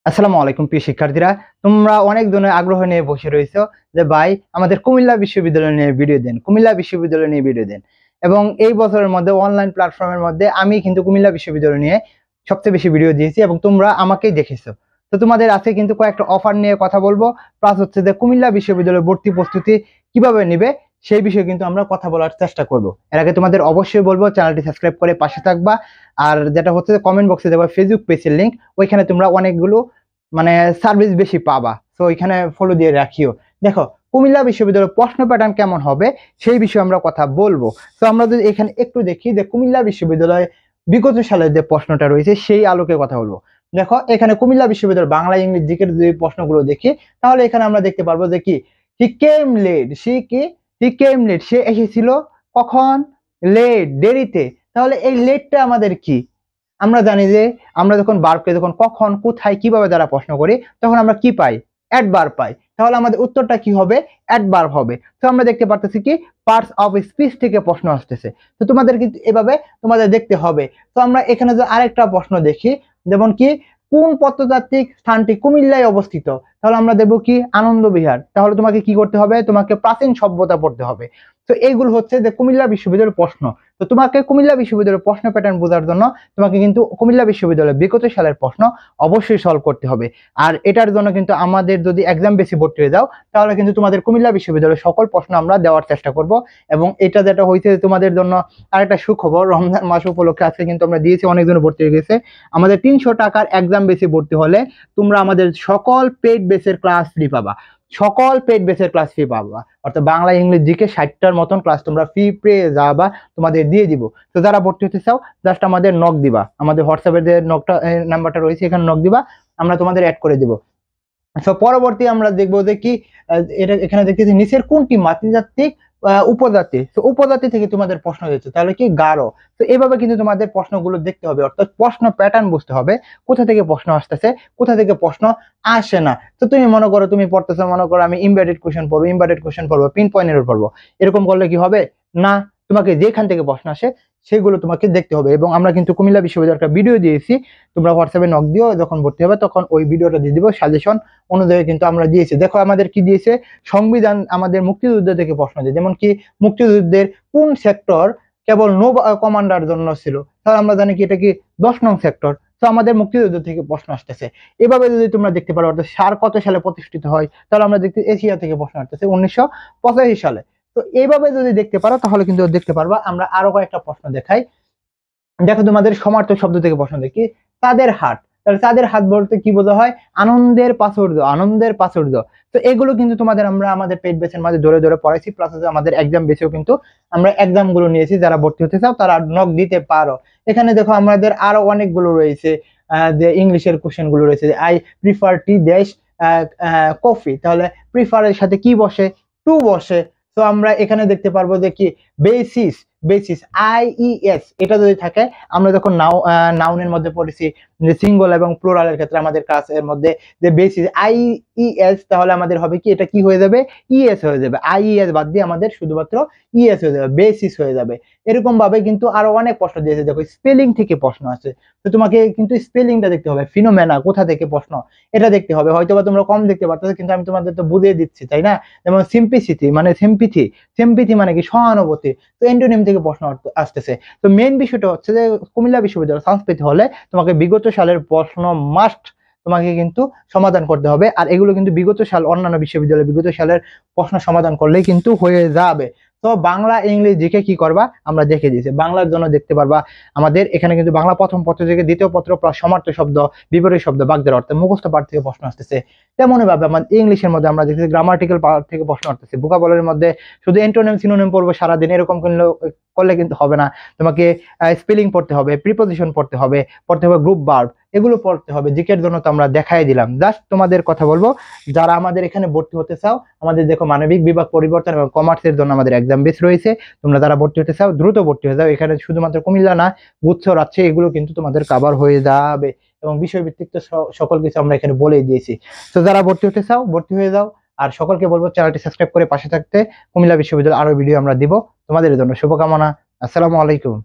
আসসালামু আলাইকুম প্রিয় শিক্ষার্থীরা, তোমরা অনেক ধরনের আগ্রহ নিয়ে বসে রয়েছো যে ভাই আমাদের কুমিল্লা বিশ্ববিদ্যালয় নিয়ে ভিডিও দেন, কুমিল্লা বিশ্ববিদ্যালয় নিয়ে ভিডিও দেন। এবং এই বছরের মধ্যে অনলাইন প্ল্যাটফর্মের মধ্যে আমি কিন্তু কুমিল্লা বিশ্ববিদ্যালয় নিয়ে সবচেয়ে বেশি ভিডিও দিয়েছি এবং তোমরা আমাকেই দেখেছো। তো তোমাদের আজকে কিন্তু কয়েকটা অফার নিয়ে কথা বলবো, প্লাস হচ্ছে যে কুমিল্লা বিশ্ববিদ্যালয় ভর্তি প্রস্তুতি কিভাবে নিবে সেই বিষয়ে কিন্তু আমরা কথা বলার চেষ্টা করব। এর আগে তোমাদের অবশ্যই বলবো চ্যানেলটি সাবস্ক্রাইব করে পাশে থাকবা। আর যেটা হচ্ছে কমেন্ট বক্সে দেওয়া ফেসবুক পেজের লিঙ্ক, ওইখানে তোমরা অনেকগুলো সার্ভিস বেশি পাবা, তো এখানে ফলো দিয়ে রাখিও। দেখো কুমিল্লা বিশ্ববিদ্যালয়ের প্রশ্ন প্যাটার্ন কেমন হবে সেই বিষয়ে আমরা কথা বলবো। তো আমরা যদি এখানে একটু দেখি যে কুমিল্লা বিশ্ববিদ্যালয়ে বিগত সালের যে প্রশ্নটা রয়েছে সেই আলোকে কথা বলবো। দেখো এখানে কুমিল্লা বিশ্ববিদ্যালয় বাংলা ইংলিশ জিকের যে প্রশ্নগুলো দেখি, তাহলে এখানে আমরা দেখতে পারবো যে কি হি কেম লেট, হি কেম লেট, সে এসেছিল কখন, লেট, দেরিতে। তাহলে এই লেটটা আমাদের কি? আমরা জানি যে আমরা যখন ভার্বকে যখন কখন কোথায় কিভাবে দ্বারা প্রশ্ন করি তখন আমরা কি পাই? অ্যাডভার্ব পাই। তাহলে আমাদের উত্তরটা কি হবে? অ্যাডভার্ব হবে। তো আমরা দেখতে পারতেছি কি পার্টস অফ স্পিচ থেকে প্রশ্ন আসতেছে। তো তোমাদের কিন্তু এভাবে তোমাদের দেখতে হবে। তো আমরা এখানে যে আরেকটা প্রশ্ন দেখি, যেমন কি কোন প্রত্নতাত্ত্বিক স্থানটি কুমিল্লায় অবস্থিত? তাহলে আমরা দেখবো কি আনন্দ বিহার। তাহলে তোমাকে কি করতে হবে? তোমাকে প্রাচীন সভ্যতা পড়তে হবে। তো এইগুলো হচ্ছে যে কুমিল্লা বিশ্ববিদ্যালয়ের প্রশ্ন। তো তোমাকে কুমিল্লা বিশ্ববিদ্যালয়ের প্রশ্ন প্যাটার্ন বোঝার জন্য তোমাকে কিন্তু কুমিল্লা বিশ্ববিদ্যালয়ের বিগত সালের প্রশ্ন অবশ্যই সলভ করতে হবে। আর এটার জন্য কিন্তু আমাদের যদি এক্সাম বেশি ভর্তি হয়ে যাও তাহলে কিন্তু তোমাদের কুমিল্লা বিশ্ববিদ্যালয়ের সকল প্রশ্ন আমরা দেওয়ার চেষ্টা করব। এবং এটা যেটা হয়েছে তোমাদের জন্য আরেকটা সুখবর, রমজান মাস উপলক্ষে আজকে কিন্তু আমরা দিয়েছি, অনেকজন ভর্তি হয়ে গেছে। আমাদের 300 টাকার এক্সাম বেশি ভর্তি হলে তোমরা আমাদের সকল পেইড বেসের ক্লাস ফ্রি পাবা, সকল পেইড বেসের ক্লাস ফ্রি পাবা। অর্থাৎ বাংলা ইংলিশ জিকে 60টার মতন ক্লাস তোমরা ফ্রি পেয়ে যাবা, তোমাদের দিয়ে দিব। তো যারা ভর্তি হতে চাও জাস্ট আমাদের নক দিবা, আমাদের হোয়াটসঅ্যাপের যে নকটা নাম্বারটা রয়েছে এখানে নক দিবা, আমরা তোমাদের অ্যাড করে দিব। তো পরবর্তী আমরা দেখবো যে কি এটা এখানে দেখতেছি নিচের কোনটি মাতৃজাতিক উপজাতি। তো উপজাতি থেকে তোমাদের প্রশ্ন দিচ্ছে, তাহলে কি গারো। তো এইভাবে কিন্তু তোমাদের প্রশ্নগুলো দেখতে হবে, অর্থাৎ প্রশ্ন প্যাটার্ন বুঝতে হবে, কোথা থেকে প্রশ্ন আসতেছে, কোথা থেকে প্রশ্ন আসে না। তো তুমি মনে করো তুমি পড়তেছো, মনে করো আমি ইমবেডেড কোশ্চেন পড়বো, পিন পয়েন্টের পড়বো, এরকম করলে কি হবে না? তোমাকে যেখান থেকে প্রশ্ন আসে সেগুলো তোমাকে দেখতে হবে। এবং আমরা কিন্তু কুমিল্লা বিশ্ববিদ্যালয়ের একটা ভিডিও দিয়েছি, তোমরা হোয়াটসঅ্যাপে নক দিও, যখন ভর্তি হবে তখন ওই ভিডিওটা দিয়ে দিব, সাজেশন অনুযায়ী কিন্তু আমরা দিয়েছি। দেখো আমাদের কি দিয়েছে, সংবিধান আমাদের মুক্তিযুদ্ধ থেকে প্রশ্ন দিয়ে, যেমন কি মুক্তিযুদ্ধের কোন সেক্টর কেবল নো কমান্ডার জন্য ছিল? তাহলে আমরা জানি কি এটা কি 10 নং সেক্টর। তো আমাদের মুক্তিযুদ্ধ থেকে প্রশ্ন আসতেছে। এভাবে যদি তোমরা দেখতে পারো অর্থাৎ সার কত সালে প্রতিষ্ঠিত হয়, তাহলে আমরা দেখতে এশিয়া থেকে প্রশ্ন আসতেছে 1985 সালে। তো এইভাবে যদি দেখতে পারো তাহলে কিন্তু দেখতে পারবা। আমরা আরো কয়েকটা প্রশ্ন দেখাই। দেখো তোমাদের সমার্থক শব্দ থেকে প্রশ্ন দেখি, তাদের হাট। তাহলে তাদের হাত বলতে কি বোঝা হয়? আনন্দের প্রাচুর্য, আনন্দের প্রাচুর্য। তো এগুলো কিন্তু তোমাদের আমরা আমাদের পেইড ব্যাচের মাঝে ধরে ধরে পড়াইছি, প্লাস আমাদের এক্সাম বেসেও কিন্তু আমরা এক্সাম গুলো নিয়েছি। যারা ভর্তি হতে চাও তারা নক দিতে পারো। এখানে দেখো আমাদের আরো অনেকগুলো রয়েছে, যে ইংলিশের কোশ্চেন গুলো রয়েছে, আই প্রিফার টি দেশ কফি। তাহলে প্রিফারের সাথে কি বসে? টু বসে। তো আমরা এখানে দেখতে পারবো যে কি বেসিস, বেসিস আইইএস এটা যদি থাকে, আমরা যখন নাউনের মধ্যে পড়েছি যে সিঙ্গল এবং প্লুরালের ক্ষেত্রে আমাদের ক্লাসের মধ্যে যে বেসিস আইইএস, তাহলে আমাদের হবে কি এটা কি হয়ে যাবে? ইএস হয়ে যাবে। আইইএস বাদ দিয়ে আমাদের শুধুমাত্র ইএস হয়ে যাবে, বেসিস হয়ে যাবে। এরকম ভাবে কিন্তু আরো অনেক প্রশ্ন দিয়েছে। দেখো স্পেলিং থেকে প্রশ্ন আছে, তো তোমাকে কিন্তু স্পেলিংটা দেখতে হবে। ফিনোমেনা কোথা থেকে প্রশ্ন, এটা দেখতে হবে। হয়তোবা তোমরা কম দেখতে পারতেছো, কিন্তু আমি তোমাদের তো বুঝিয়ে দিচ্ছি, তাই না? যেমন সিম্পিসিটি মানে সিম্পিথি, সিম্পিথি মানে কি সহানুভূতি। তো এন্টোনিম থেকে প্রশ্ন আসতেছে। তো মেইন বিষয়টা হচ্ছে যে কুমিল্লা বিশ্ববিদ্যালয় সংস্কৃতি হলে তোমাকে বিগত সালের প্রশ্ন মাস্ট তোমাকে কিন্তু সমাধান করতে হবে। আর এগুলো কিন্তু বিগত সাল, অন্যান্য বিশ্ববিদ্যালয় বিগত সালের প্রশ্ন সমাধান করলেই কিন্তু হয়ে যাবে। তো বাংলা ইংলিশ জিকে কি করবা আমরা দেখে দিয়েছি। বাংলার জন্য দেখতে পারবা আমাদের এখানে কিন্তু বাংলা প্রথম পত্র থেকে দ্বিতীয় পত্র প্লাস সমার্থক শব্দ, বিপরীত শব্দ, বাগধারা অর্থে মুখস্থ পাঠ থেকে প্রশ্ন আসতেছে। তেমনই ভাবে আমাদের ইংলিশের মধ্যে আমরা দেখতেছি গ্রামাটিক্যাল পার্ট থেকে প্রশ্ন আসতেছে। ভোকাবুলারির মধ্যে শুধু এন্টোনিম সিনোনিম পড়বো সারাদিন এরকম করলে কিন্তু হবে না। তোমাকে স্পেলিং পড়তে হবে, প্রিপোজিশন পড়তে হবে, গ্রুপ ভার্ব, এগুলো পড়তে হবে। জিকের জন্য তো আমরা দেখাই দিলাম। জাস্ট তোমাদের কথা বলবো, যারা আমাদের এখানে ভর্তি হতে চাও, আমাদের দেখো মানবিক বিভাগ পরিবর্তন এবং কমার্সের জন্য আমাদের এক্সাম বেস রয়েছে। তোমরা যারা ভর্তি হতে চাও দ্রুত ভর্তি হয়ে যাও। এখানে শুধুমাত্র কুমিল্লা না, গুচ্ছ, রাজশাহী এগুলো কিন্তু তোমাদের কভার হয়ে যাবে। এবং বিষয়ভিত্তিক তো সকল কিছু আমরা এখানে বলেই দিয়েছি। তো যারা ভর্তি হতে চাও ভর্তি হয়ে যাও। আর সকলকে বলবো চ্যানেলটি সাবস্ক্রাইব করে পাশে থাকতে। কুমিল্লা বিশ্ববিদ্যালয় আরো ভিডিও আমরা দিব তোমাদের জন্য। শুভকামনা। আসসালামু আলাইকুম।